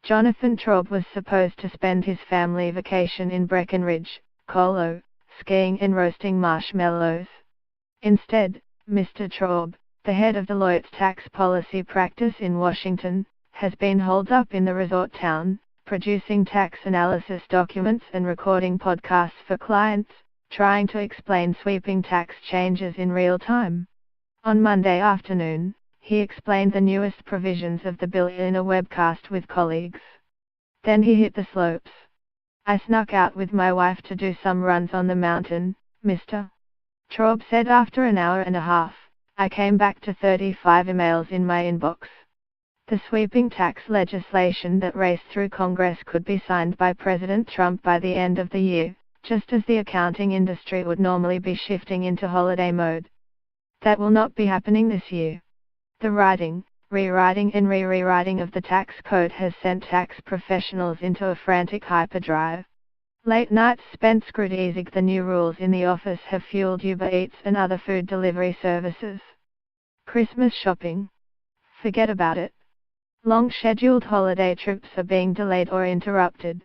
Jonathan Traub was supposed to spend his family vacation in Breckenridge, Colo, skiing and roasting marshmallows. Instead, Mr. Traub, the head of Deloitte's tax policy practice in Washington, has been holed up in the resort town, producing tax analysis documents and recording podcasts for clients, trying to explain sweeping tax changes in real time. On Monday afternoon, he explained the newest provisions of the bill in a webcast with colleagues. Then he hit the slopes. "I snuck out with my wife to do some runs on the mountain, Mr. Traub said after an hour and a half. "I came back to 35 emails in my inbox." The sweeping tax legislation that raced through Congress could be signed by President Trump by the end of the year, just as the accounting industry would normally be shifting into holiday mode. That will not be happening this year. The writing, rewriting and rewriting of the tax code has sent tax professionals into a frantic hyperdrive. Late nights spent scrutinizing the new rules in the office have fueled Uber Eats and other food delivery services. Christmas shopping? Forget about it. Long scheduled holiday trips are being delayed or interrupted.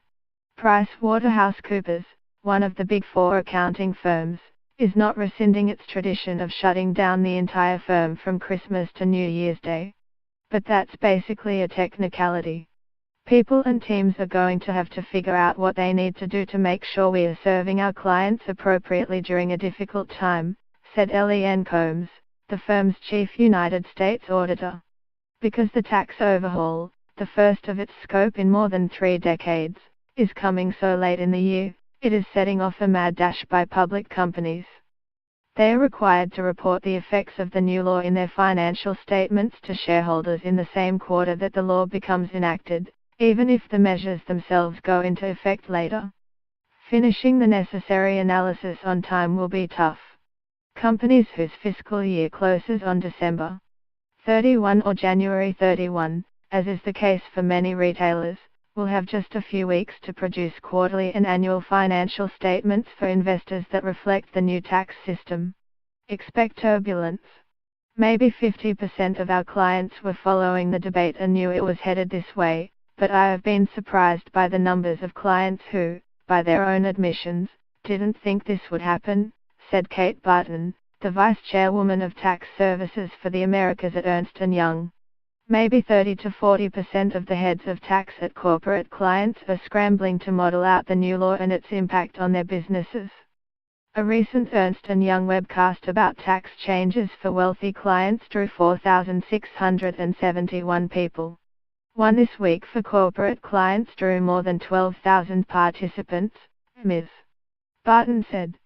PricewaterhouseCoopers, one of the Big Four accounting firms, is not rescinding its tradition of shutting down the entire firm from Christmas to New Year's Day. But that's basically a technicality. People and teams are going to have to figure out what they need to do to make sure we are serving our clients appropriately during a difficult time, said Eliane Combs, the firm's chief United States auditor. Because the tax overhaul, the first of its scope in more than 3 decades, is coming so late in the year, it is setting off a mad dash by public companies. They are required to report the effects of the new law in their financial statements to shareholders in the same quarter that the law becomes enacted, even if the measures themselves go into effect later. Finishing the necessary analysis on time will be tough. Companies whose fiscal year closes on December 31 or January 31, as is the case for many retailers, will have just a few weeks to produce quarterly and annual financial statements for investors that reflect the new tax system. Expect turbulence. Maybe 50% of our clients were following the debate and knew it was headed this way, but I have been surprised by the numbers of clients who, by their own admissions, didn't think this would happen, said Kate Barton, the Vice Chairwoman of Tax Services for the Americas at Ernst & Young. Maybe 30 to 40% of the heads of tax at corporate clients are scrambling to model out the new law and its impact on their businesses. A recent Ernst & Young webcast about tax changes for wealthy clients drew 4,671 people. One this week for corporate clients drew more than 12,000 participants, Ms. Barton said.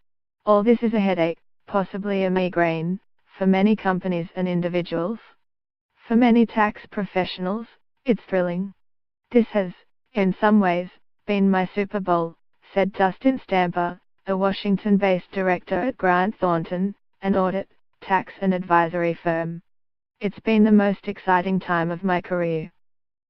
All this is a headache, possibly a migraine, for many companies and individuals. For many tax professionals, it's thrilling. This has, in some ways, been my Super Bowl, said Dustin Stamper, a Washington-based director at Grant Thornton, an audit, tax and advisory firm. It's been the most exciting time of my career.